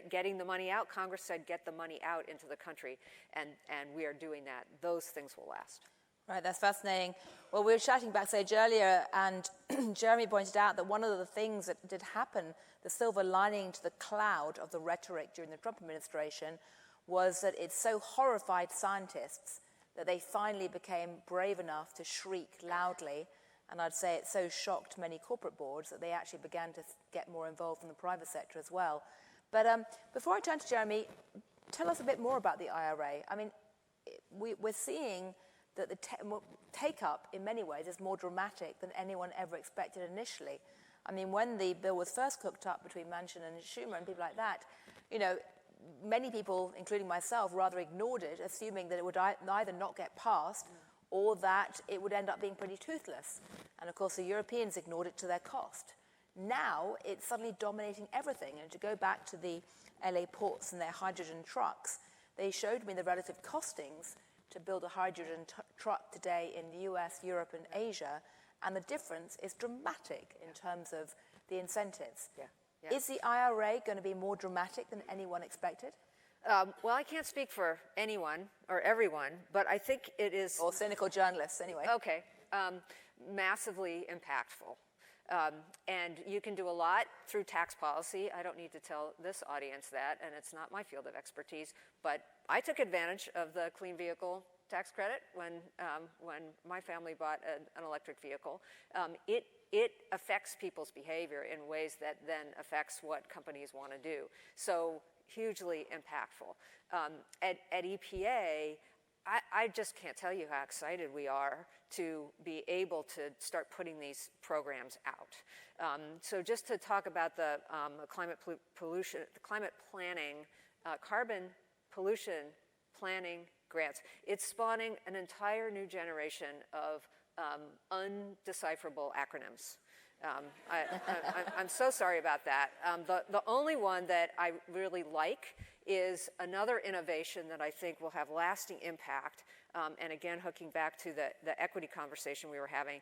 C: getting the money out. Congress said get the money out into the country, and we are doing that. Those things will last.
B: Right, that's fascinating. Well, we were chatting backstage earlier, and Jeremy pointed out that one of the things that did happen, the silver lining to the cloud of the rhetoric during the Trump administration, was that it so horrified scientists that they finally became brave enough to shriek loudly. And I'd say it so shocked many corporate boards that they actually began to get more involved in the private sector as well. But before I turn to Jeremy, tell us a bit more about the IRA. I mean, we're seeing that the take-up in many ways is more dramatic than anyone ever expected initially. I mean, when the bill was first cooked up between Manchin and Schumer and people like that, many people, including myself, rather ignored it, assuming that it would either not get passed or that it would end up being pretty toothless. And of course, the Europeans ignored it to their cost. Now it's suddenly dominating everything. And to go back to the LA ports and their hydrogen trucks, they showed me the relative costings to build a hydrogen truck today in the US, Europe, and Asia, and the difference is dramatic in terms of the incentives.
C: Yeah. Yeah.
B: Is the IRA going to be more dramatic than anyone expected?
C: Well, I can't speak for anyone or everyone, but I think it is...
B: Or cynical journalists, anyway.
C: Okay. Massively impactful. And you can do a lot through tax policy. I don't need to tell this audience that, and it's not my field of expertise, but I took advantage of the clean vehicle tax credit when my family bought an electric vehicle. It affects people's behavior in ways that then affects what companies want to do. So hugely impactful. At EPA, I just can't tell you how excited we are to be able to start putting these programs out. So just to talk about the climate pollution, the climate planning, carbon pollution planning grants, it's spawning an entire new generation of undecipherable acronyms. I'm so sorry about that. The only one that I really like is another innovation that I think will have lasting impact. And again, hooking back to the equity conversation we were having,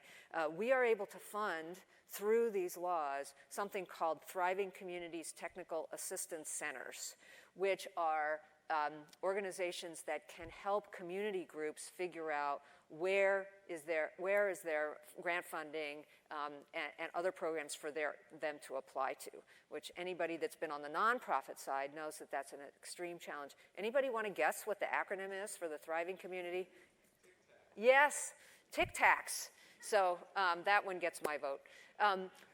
C: we are able to fund through these laws something called Thriving Communities Technical Assistance Centers, which are organizations that can help community groups figure out where is their grant funding and other programs for them to apply to, which anybody that's been on the nonprofit side knows that that's an extreme challenge. Anybody want to guess what the acronym is for the Thriving Community? Yes, TIC-TACs. So that one gets my vote.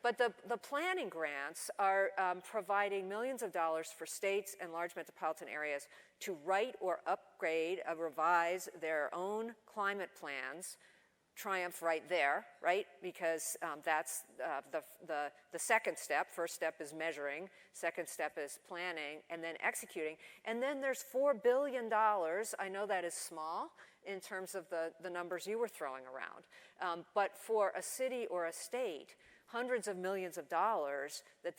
C: But the planning grants are providing millions of dollars for states and large metropolitan areas to write or upgrade or revise their own climate plans. Triumph right there, right? Because that's the second step. First step is measuring. Second step is planning and then executing. And then there's $4 billion. I know that is small in terms of the numbers you were throwing around. But for a city or a state, hundreds of millions of dollars that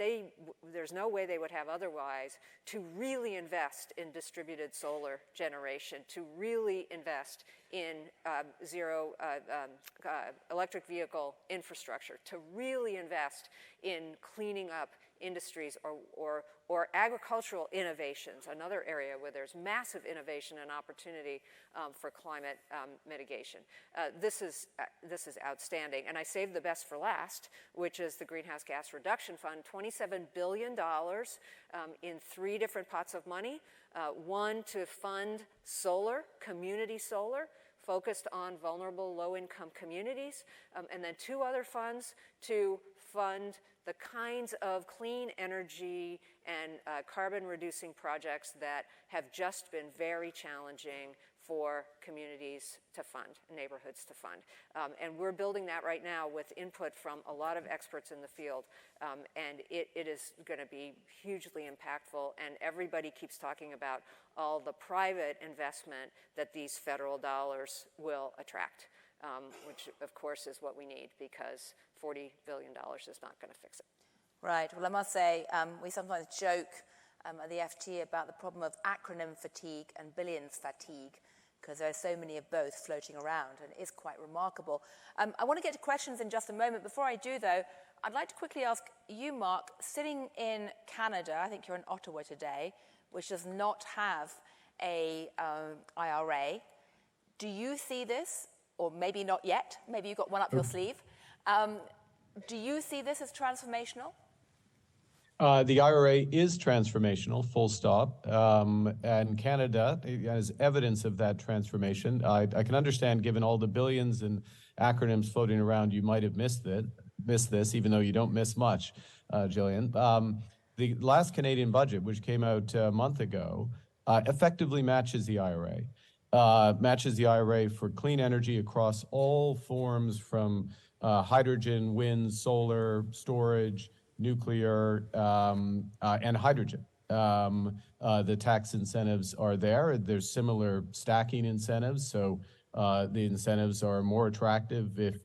C: there's no way they would have otherwise to really invest in distributed solar generation, to really invest in zero electric vehicle infrastructure, to really invest in cleaning up industries or agricultural innovations, another area where there's massive innovation and opportunity for climate mitigation. This is outstanding. And I saved the best for last, which is the Greenhouse Gas Reduction Fund, $27 billion in 3 different pots of money. One to fund solar, community solar, focused on vulnerable low-income communities, and then 2 other funds to fund the kinds of clean energy and carbon-reducing projects that have just been very challenging for communities to fund, neighborhoods to fund. And we're building that right now with input from a lot of experts in the field, and it is going to be hugely impactful, and everybody keeps talking about all the private investment that these federal dollars will attract. Which, of course, is what we need because $40 billion is not going to fix it.
B: Right. Well, I must say, we sometimes joke at the FT about the problem of acronym fatigue and billions fatigue because there are so many of both floating around, and it is quite remarkable. I want to get to questions in just a moment. Before I do, though, I'd like to quickly ask you, Mark, sitting in Canada, I think you're in Ottawa today, which does not have a IRA, do you see this? Or maybe not yet, maybe you've got one up your sleeve. Do you see this as transformational?
E: The IRA is transformational, full stop. And Canada, as evidence of that transformation, I can understand, given all the billions and acronyms floating around, you might have missed this, even though you don't miss much, Gillian. The last Canadian budget, which came out a month ago, effectively matches the IRA. Matches the IRA for clean energy across all forms from hydrogen, wind, solar, storage, nuclear, and hydrogen. The tax incentives are there. There's similar stacking incentives, so the incentives are more attractive if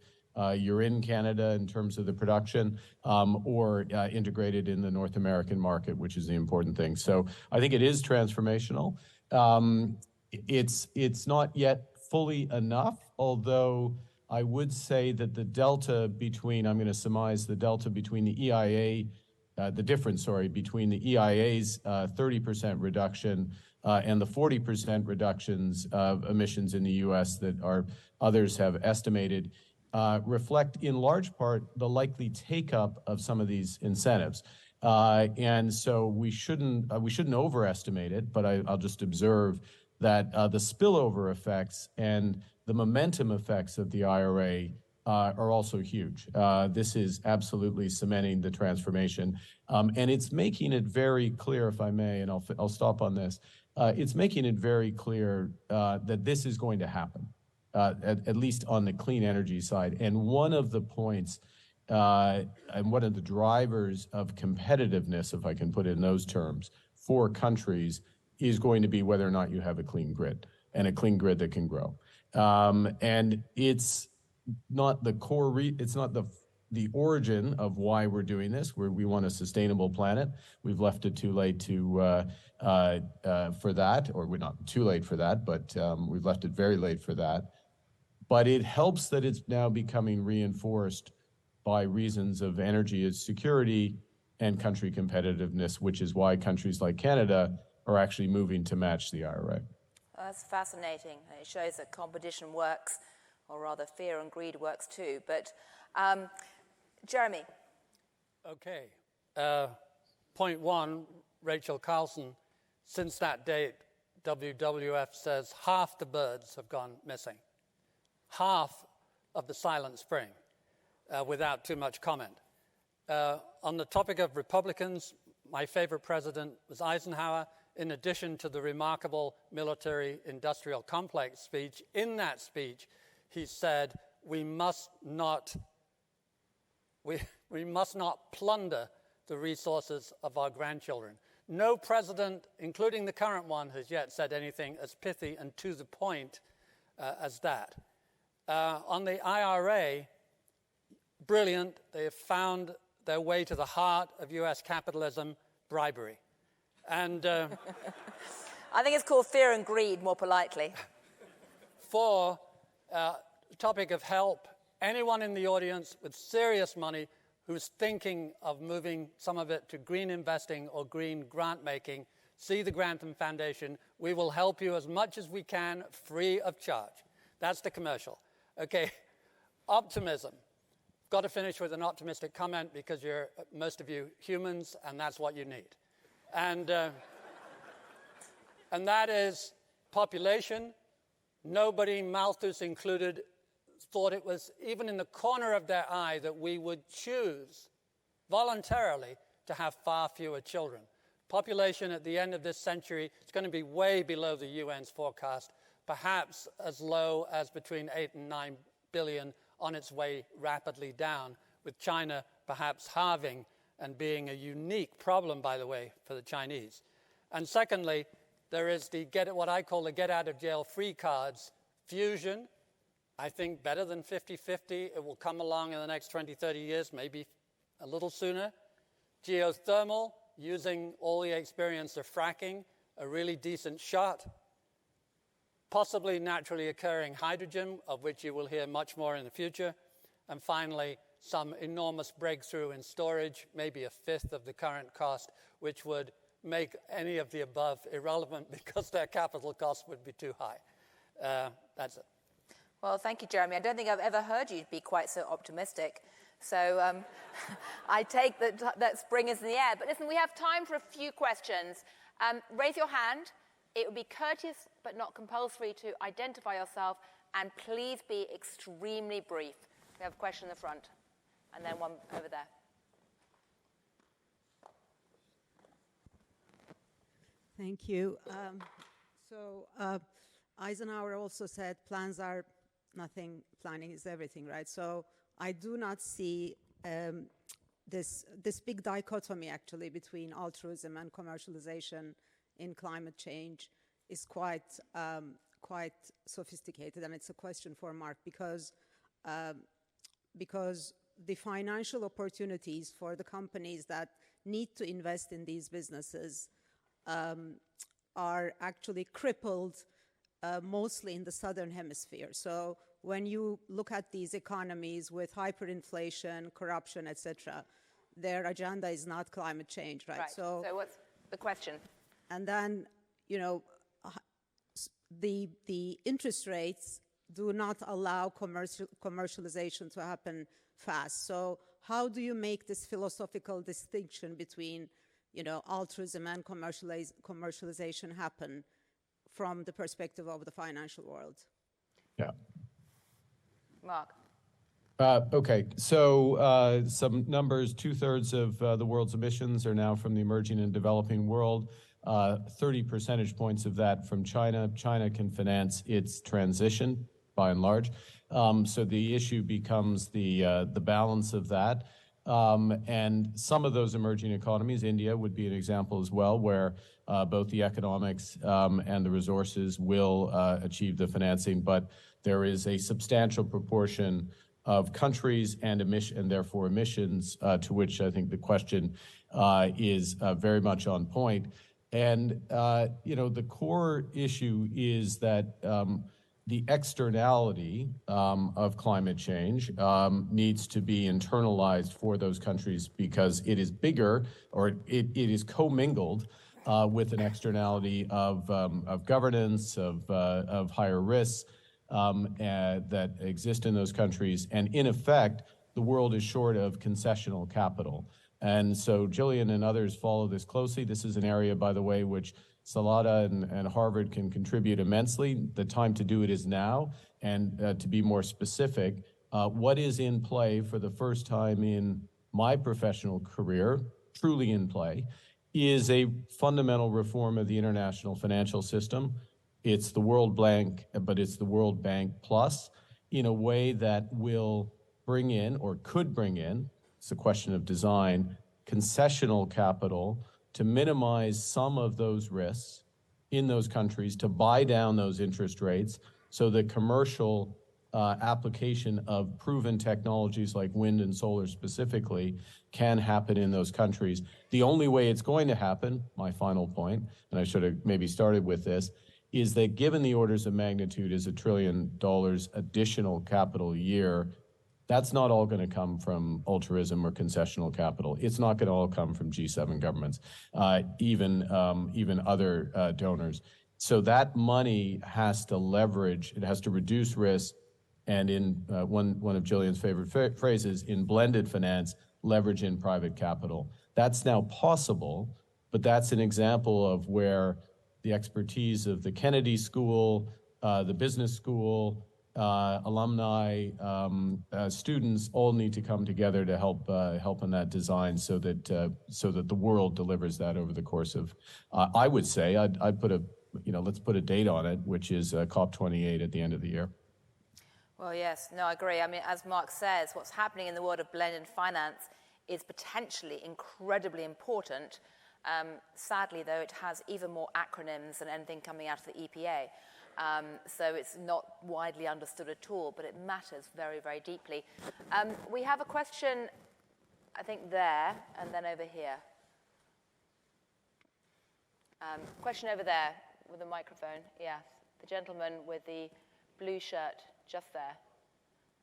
E: you're in Canada in terms of the production, or integrated in the North American market, which is the important thing. So I think it is transformational. It's not yet fully enough, although I would say that the delta between, I'm going to surmise the delta between the EIA, the difference, sorry, between the EIA's 30% reduction and the 40% reductions of emissions in the U.S. that others have estimated reflect in large part the likely take-up of some of these incentives. And so we shouldn't overestimate it, but I'll just observe that the spillover effects and the momentum effects of the IRA are also huge. This is absolutely cementing the transformation. And it's making it very clear, if I may, and I'll stop on this, it's making it very clear that this is going to happen, at least on the clean energy side. And one of the points and one of the drivers of competitiveness, if I can put it in those terms, for countries is going to be whether or not you have a clean grid, and a clean grid that can grow. And it's not the core, it's not the origin of why we're doing this, where we want a sustainable planet. We've left it too late for that, or we're not too late for that, but we've left it very late for that. But it helps that it's now becoming reinforced by reasons of energy security and country competitiveness, which is why countries like Canada are actually moving to match the IRA.
B: That's fascinating. It shows that competition works, or rather fear and greed works too. But Jeremy.
F: Okay. Point one, Rachel Carlson, since that date, WWF says half the birds have gone missing. Half of the Silent Spring, without too much comment. On the topic of Republicans, my favorite president was Eisenhower. In addition to the remarkable military-industrial complex speech, in that speech, he said, we must not plunder the resources of our grandchildren. No president, including the current one, has yet said anything as pithy and to the point as that. On the IRA, brilliant. They have found their way to the heart of U.S. capitalism, bribery. And
B: I think it's called fear and greed, more politely.
F: For the topic of help, anyone in the audience with serious money who's thinking of moving some of it to green investing or green grant making, see the Grantham Foundation. We will help you as much as we can, free of charge. That's the commercial. Okay, optimism. Got to finish with an optimistic comment because you're, most of you, humans, and that's what you need. And that is population. Nobody, Malthus included, thought it was even in the corner of their eye that we would choose voluntarily to have far fewer children. Population at the end of this century is going to be way below the UN's forecast, perhaps as low as between 8 and 9 billion on its way rapidly down, with China perhaps halving and being a unique problem, by the way, for the Chinese. And secondly, there is what I call the get-out-of-jail-free cards. Fusion, I think better than 50-50. It will come along in the next 20, 30 years, maybe a little sooner. Geothermal, using all the experience of fracking, a really decent shot. Possibly naturally occurring hydrogen, of which you will hear much more in the future. And finally, some enormous breakthrough in storage, maybe a fifth of the current cost, which would make any of the above irrelevant because their capital cost would be too high. That's it.
B: Well, thank you, Jeremy. I don't think I've ever heard you be quite so optimistic. So I take that spring is in the air. But listen, we have time for a few questions. Raise your hand. It would be courteous but not compulsory to identify yourself, and please be extremely brief. We have a question in the front, and then one over there.
G: Thank you. Eisenhower also said plans are nothing, planning is everything, right? So I do not see this big dichotomy, actually, between altruism and commercialization in climate change is quite sophisticated, and it's a question for Mark, because because the financial opportunities for the companies that need to invest in these businesses are actually crippled mostly in the southern hemisphere. So when you look at these economies with hyperinflation, corruption, etc., their agenda is not climate change, right?
B: Right. So what's the question?
G: And then, you know, the interest rates do not allow commercialization to happen fast. So how do you make this philosophical distinction between, you know, altruism and commercialization happen from the perspective of the financial world?
E: Yeah.
B: Mark.
E: Okay, so some numbers. 2/3 of the world's emissions are now from the emerging and developing world. 30 percentage points of that from China. China can finance its transition, by and large. So the issue becomes the balance of that. And some of those emerging economies, India would be an example as well, where both the economics and the resources will achieve the financing, but there is a substantial proportion of countries and therefore emissions, to which I think the question is very much on point. And you know, the core issue is that the externality of climate change needs to be internalized for those countries, because it is bigger, or it is commingled with an externality of governance, of higher risks that exist in those countries. And in effect, the world is short of concessional capital. And so Gillian and others follow this closely. This is an area, by the way, which Salata and Harvard can contribute immensely. The time to do it is now. And to be more specific, what is in play for the first time in my professional career, truly in play, is a fundamental reform of the international financial system. It's the World Bank, but it's the World Bank Plus, in a way that will bring in, or could bring in, it's a question of design, concessional capital to minimize some of those risks in those countries, to buy down those interest rates so that commercial application of proven technologies like wind and solar specifically can happen in those countries. The only way it's going to happen, my final point, and I should have maybe started with this, is that given the orders of magnitude is $1 trillion additional capital a year, that's not all going to come from altruism or concessional capital. It's not going to all come from G7 governments, even other donors. So that money has to leverage, it has to reduce risk, and in one of Gillian's favorite phrases, in blended finance, leverage in private capital. That's now possible, but that's an example of where the expertise of the Kennedy School, the business school, alumni, students all need to come together to help in that design, so that the world delivers that over the course of, I would say, I'd put let's put a date on it, which is COP28 at the end of the year.
B: Well, yes, no, I agree. I mean, as Mark says, what's happening in the world of blended finance is potentially incredibly important. Sadly, though, it has even more acronyms than anything coming out of the EPA. So it's not widely understood at all, but it matters very, very deeply. We have a question, I think, there, and then over here. Question over there with the microphone. Yeah, the gentleman with the blue shirt just there.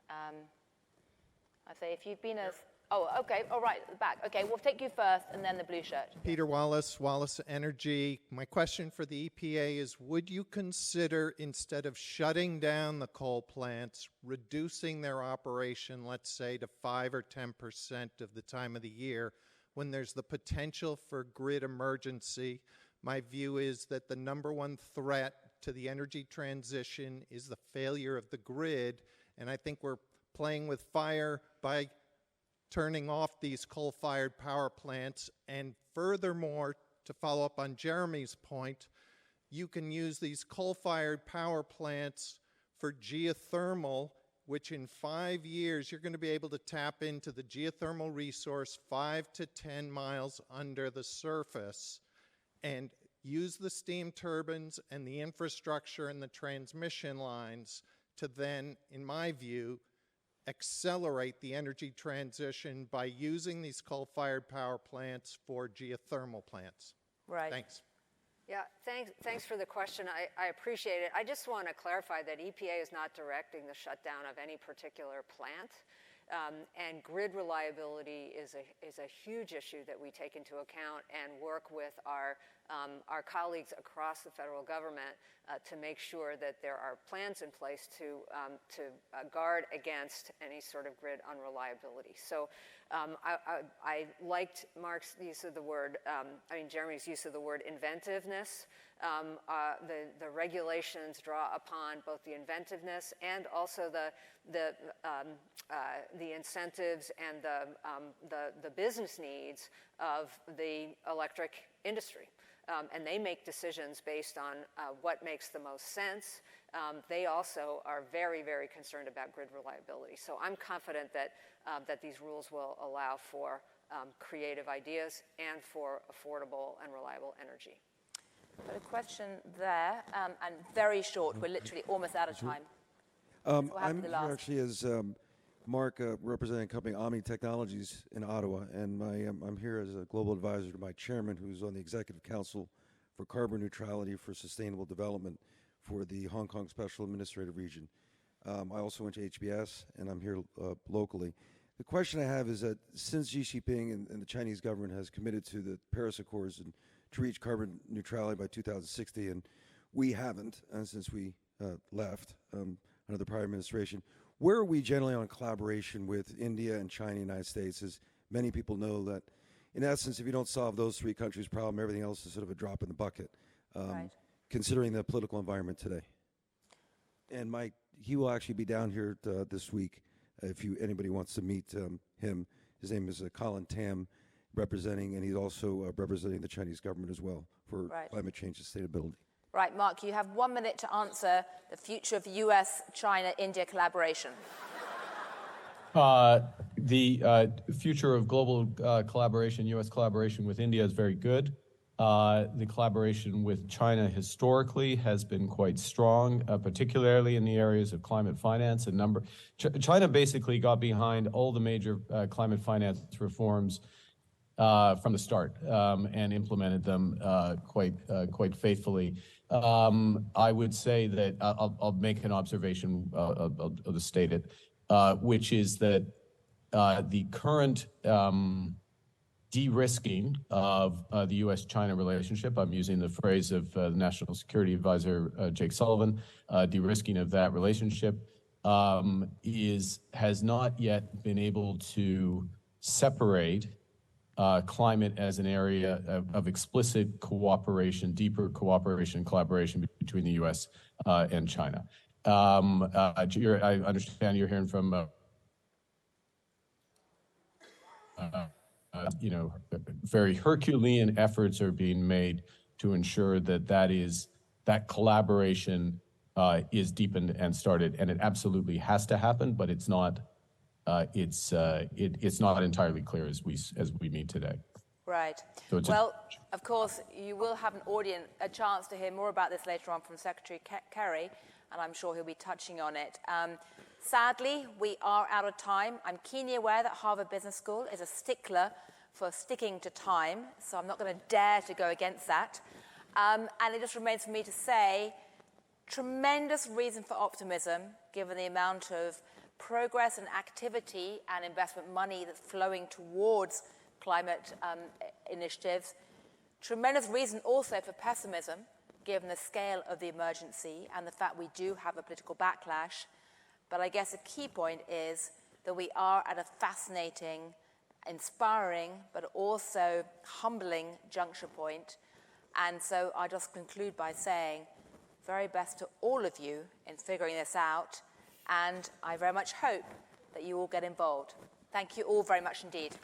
B: I say, if you've been as... Oh, okay, all right, at the back. Okay, we'll take you first, and then the blue shirt.
D: Peter Wallace, Wallace Energy. My question for the EPA is, would you consider, instead of shutting down the coal plants, reducing their operation, let's say, to 5 or 10% of the time of the year, when there's the potential for grid emergency? My view is that the #1 threat to the energy transition is the failure of the grid, and I think we're playing with fire by turning off these coal-fired power plants. And furthermore, to follow up on Jeremy's point, you can use these coal-fired power plants for geothermal, which in 5 years you're going to be able to tap into the geothermal resource 5 to 10 miles under the surface and use the steam turbines and the infrastructure and the transmission lines to then, in my view, accelerate the energy transition by using these coal-fired power plants for geothermal plants?
B: Right.
D: Thanks.
C: Yeah, thanks for the question. I appreciate it. I just want to clarify that EPA is not directing the shutdown of any particular plant. And grid reliability is a huge issue that we take into account and work with our colleagues across the federal government to make sure that there are plans in place to guard against any sort of grid unreliability. So I liked Mark's use of the word, Jeremy's use of the word inventiveness. The regulations draw upon both the inventiveness and also the incentives and the business needs of the electric industry. And they make decisions based on what makes the most sense. They also are very, very concerned about grid reliability. So I'm confident that these rules will allow for creative ideas and for affordable and reliable energy.
B: Got a question there, and very short. We're literally almost out of time.
H: I'm here actually as Mark, representing company Omni Technologies in Ottawa, and I'm here as a global advisor to my chairman, who's on the Executive Council for Carbon Neutrality for Sustainable Development for the Hong Kong Special Administrative Region. I also went to HBS, and I'm here locally. The question I have is that since Xi Jinping and the Chinese government has committed to the Paris Accords and to reach carbon neutrality by 2060, and we haven't since we left under the prior administration, where are we generally on collaboration with India and China and the United States? As many people know that, in essence, if you don't solve those three countries' problem, everything else is sort of a drop in the bucket,
B: Right.
H: considering the political environment today. And he will actually be down here this week if anybody wants to meet him. His name is Colin Tam, and he's also representing the Chinese government as well for climate change sustainability.
B: Right, Mark, you have 1 minute to answer the future of US-China-India collaboration.
E: The future of global collaboration, U.S. collaboration with India is very good. The collaboration with China historically has been quite strong, particularly in the areas of climate finance and China basically got behind all the major climate finance reforms from the start and implemented them quite faithfully. I would say that I'll make an observation, I'll just state it, which is that the current de-risking of the U.S.-China relationship, I'm using the phrase of the National Security Advisor Jake Sullivan, de-risking of that relationship has not yet been able to separate climate as an area of explicit cooperation, deeper cooperation and collaboration between the U.S. and China. I understand you're hearing from very Herculean efforts are being made to ensure that collaboration is deepened and started, and it absolutely has to happen, but it's not entirely clear as we meet today.
B: Right.
E: So
B: of course, you will have a chance to hear more about this later on from Secretary Kerry, and I'm sure he'll be touching on it. Sadly, we are out of time. I'm keenly aware that Harvard Business School is a stickler for sticking to time, so I'm not going to dare to go against that. And it just remains for me to say, tremendous reason for optimism, given the amount of progress and activity and investment money that's flowing towards climate initiatives. Tremendous reason also for pessimism, given the scale of the emergency and the fact we do have a political backlash. But I guess a key point is that we are at a fascinating, inspiring, but also humbling juncture point. And so I just conclude by saying, very best to all of you in figuring this out. And I very much hope that you all get involved. Thank you all very much indeed.